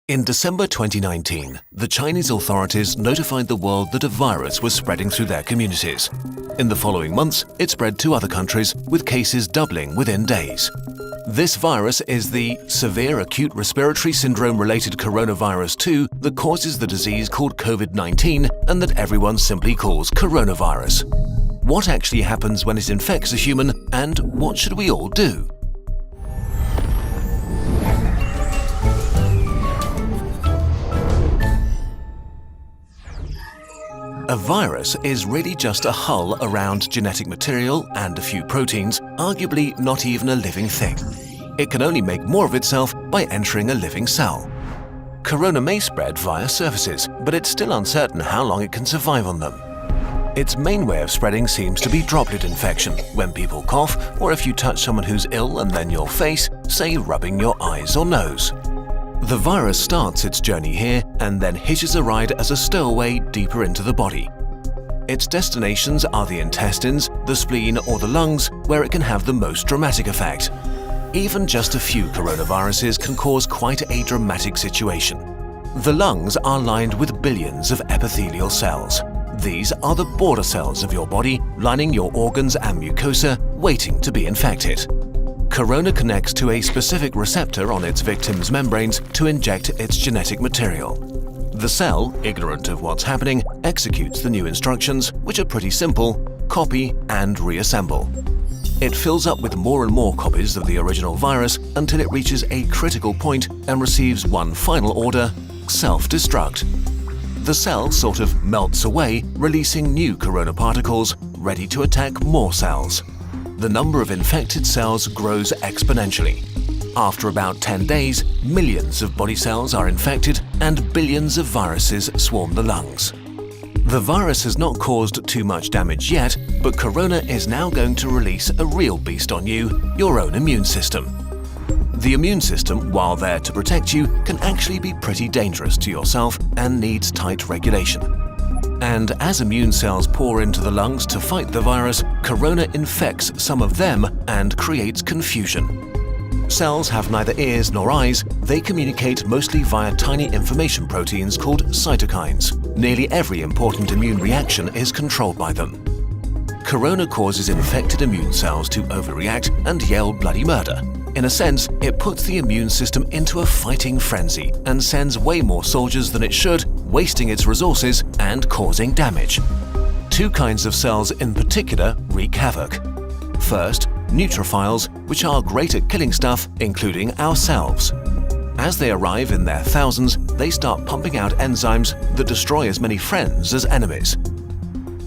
In December 2019, the Chinese authorities notified the world that a virus was spreading through their communities. In the following months, it spread to other countries, with cases doubling within days. This virus is the severe acute respiratory syndrome-related coronavirus 2 that causes the disease called COVID-19 and that everyone simply calls coronavirus. What actually happens when it infects a human, and what should we all do? A virus is really just a hull around genetic material and a few proteins, arguably not even a living thing. It can only make more of itself by entering a living cell. Corona may spread via surfaces, but it's still uncertain how long it can survive on them. Its main way of spreading seems to be droplet infection, when people cough, or if you touch someone who's ill and then your face, say rubbing your eyes or nose. The virus starts its journey here and then hitches a ride as a stowaway deeper into the body. Its destinations are the intestines, the spleen or the lungs, where it can have the most dramatic effect. Even just a few coronaviruses can cause quite a dramatic situation. The lungs are lined with billions of epithelial cells. These are the border cells of your body, lining your organs and mucosa, waiting to be infected. Corona connects to a specific receptor on its victim's membranes to inject its genetic material. The cell, ignorant of what's happening, executes the new instructions, which are pretty simple: copy and reassemble. It fills up with more and more copies of the original virus until it reaches a critical point and receives one final order: self-destruct. The cell sort of melts away, releasing new corona particles, ready to attack more cells. The number of infected cells grows exponentially. After about 10 days, millions of body cells are infected and billions of viruses swarm the lungs. The virus has not caused too much damage yet, but corona is now going to release a real beast on you, your own immune system. The immune system, while there to protect you, can actually be pretty dangerous to yourself and needs tight regulation. And as immune cells pour into the lungs to fight the virus, corona infects some of them and creates confusion. Cells have neither ears nor eyes. They communicate mostly via tiny information proteins called cytokines. Nearly every important immune reaction is controlled by them. Corona causes infected immune cells to overreact and yell bloody murder. In a sense, it puts the immune system into a fighting frenzy and sends way more soldiers than it should, wasting its resources and causing damage. Two kinds of cells in particular wreak havoc. First, neutrophils, which are great at killing stuff, including ourselves. As they arrive in their thousands, they start pumping out enzymes that destroy as many friends as enemies.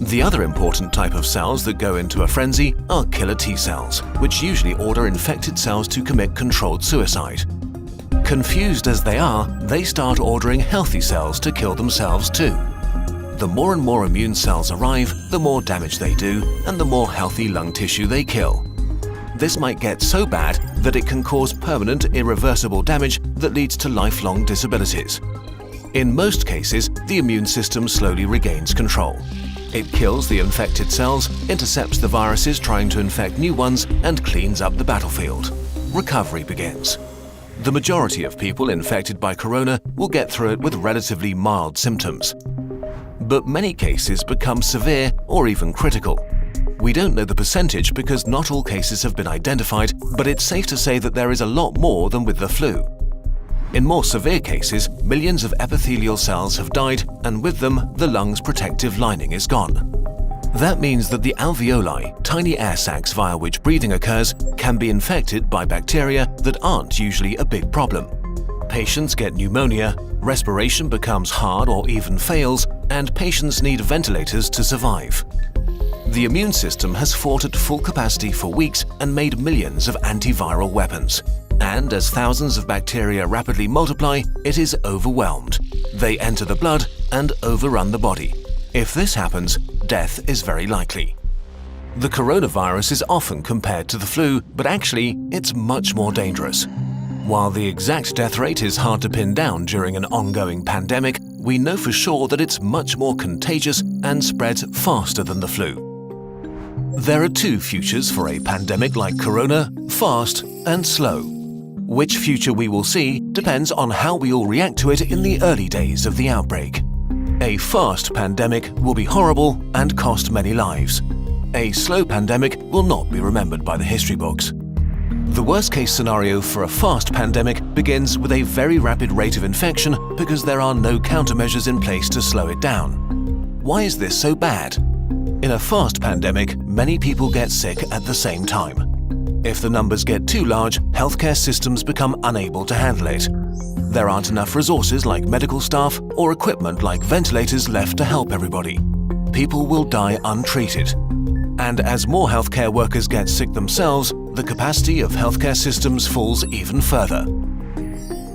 The other important type of cells that go into a frenzy are killer T cells, which usually order infected cells to commit controlled suicide. Confused as they are, they start ordering healthy cells to kill themselves too. The more and more immune cells arrive, the more damage they do, and the more healthy lung tissue they kill. This might get so bad that it can cause permanent, irreversible damage that leads to lifelong disabilities. In most cases, the immune system slowly regains control. It kills the infected cells, intercepts the viruses trying to infect new ones, and cleans up the battlefield. Recovery begins. The majority of people infected by corona will get through it with relatively mild symptoms. But many cases become severe or even critical. We don't know the percentage because not all cases have been identified, but it's safe to say that there is a lot more than with the flu. In more severe cases, millions of epithelial cells have died, and with them, the lung's protective lining is gone. That means that the alveoli, tiny air sacs via which breathing occurs, can be infected by bacteria that aren't usually a big problem. Patients get pneumonia, respiration becomes hard or even fails, and patients need ventilators to survive. The immune system has fought at full capacity for weeks and made millions of antiviral weapons. And as thousands of bacteria rapidly multiply, it is overwhelmed. They enter the blood and overrun the body. If this happens, death is very likely. The coronavirus is often compared to the flu, but actually, it's much more dangerous. While the exact death rate is hard to pin down during an ongoing pandemic, we know for sure that it's much more contagious and spreads faster than the flu. There are two futures for a pandemic like corona: fast and slow. Which future we will see depends on how we all react to it in the early days of the outbreak. A fast pandemic will be horrible and cost many lives. A slow pandemic will not be remembered by the history books. The worst-case scenario for a fast pandemic begins with a very rapid rate of infection because there are no countermeasures in place to slow it down. Why is this so bad? In a fast pandemic, many people get sick at the same time. If the numbers get too large, healthcare systems become unable to handle it. There aren't enough resources like medical staff or equipment like ventilators left to help everybody. People will die untreated. And as more healthcare workers get sick themselves, the capacity of healthcare systems falls even further.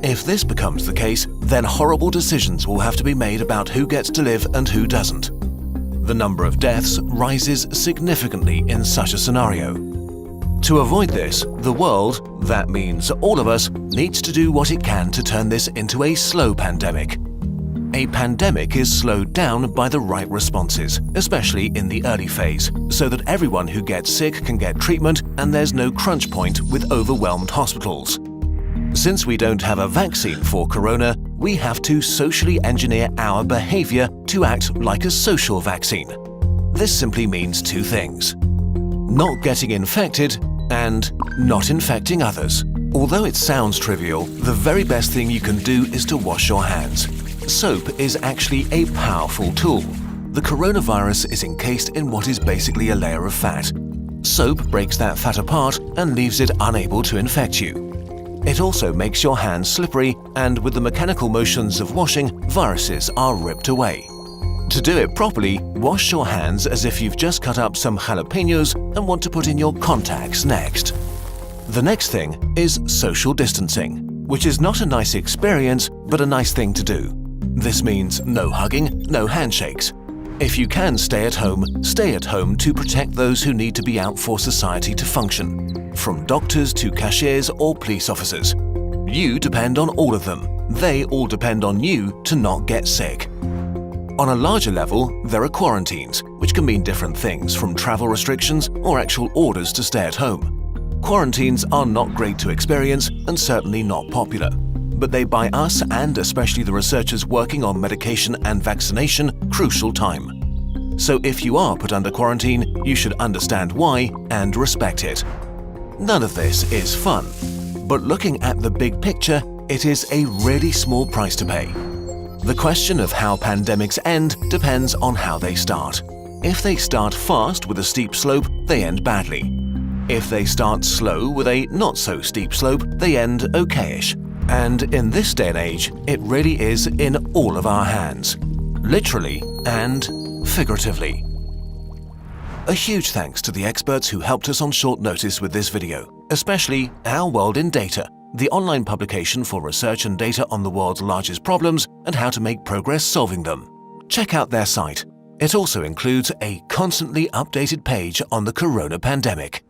If this becomes the case, then horrible decisions will have to be made about who gets to live and who doesn't. The number of deaths rises significantly in such a scenario. To avoid this, the world, that means all of us, needs to do what it can to turn this into a slow pandemic. A pandemic is slowed down by the right responses, especially in the early phase, so that everyone who gets sick can get treatment and there's no crunch point with overwhelmed hospitals. Since we don't have a vaccine for corona, we have to socially engineer our behavior to act like a social vaccine. This simply means two things: not getting infected and not infecting others. Although it sounds trivial, the very best thing you can do is to wash your hands. Soap is actually a powerful tool. The coronavirus is encased in what is basically a layer of fat. Soap breaks that fat apart and leaves it unable to infect you. It also makes your hands slippery, and with the mechanical motions of washing, viruses are ripped away. To do it properly, wash your hands as if you've just cut up some jalapenos and want to put in your contacts next. The next thing is social distancing, which is not a nice experience, but a nice thing to do. This means no hugging, no handshakes. If you can stay at home to protect those who need to be out for society to function, from doctors to cashiers or police officers. You depend on all of them. They all depend on you to not get sick. On a larger level, there are quarantines, which can mean different things, from travel restrictions or actual orders to stay at home. Quarantines are not great to experience and certainly not popular, but they buy us, and especially the researchers working on medication and vaccination, crucial time. So if you are put under quarantine, you should understand why and respect it. None of this is fun, but looking at the big picture, it is a really small price to pay. The question of how pandemics end depends on how they start. If they start fast with a steep slope, they end badly. If they start slow with a not-so-steep slope, they end okayish. And in this day and age, it really is in all of our hands, literally and figuratively. A huge thanks to the experts who helped us on short notice with this video, especially Our World in Data, the online publication for research and data on the world's largest problems and how to make progress solving them. Check out their site. It also includes a constantly updated page on the corona pandemic.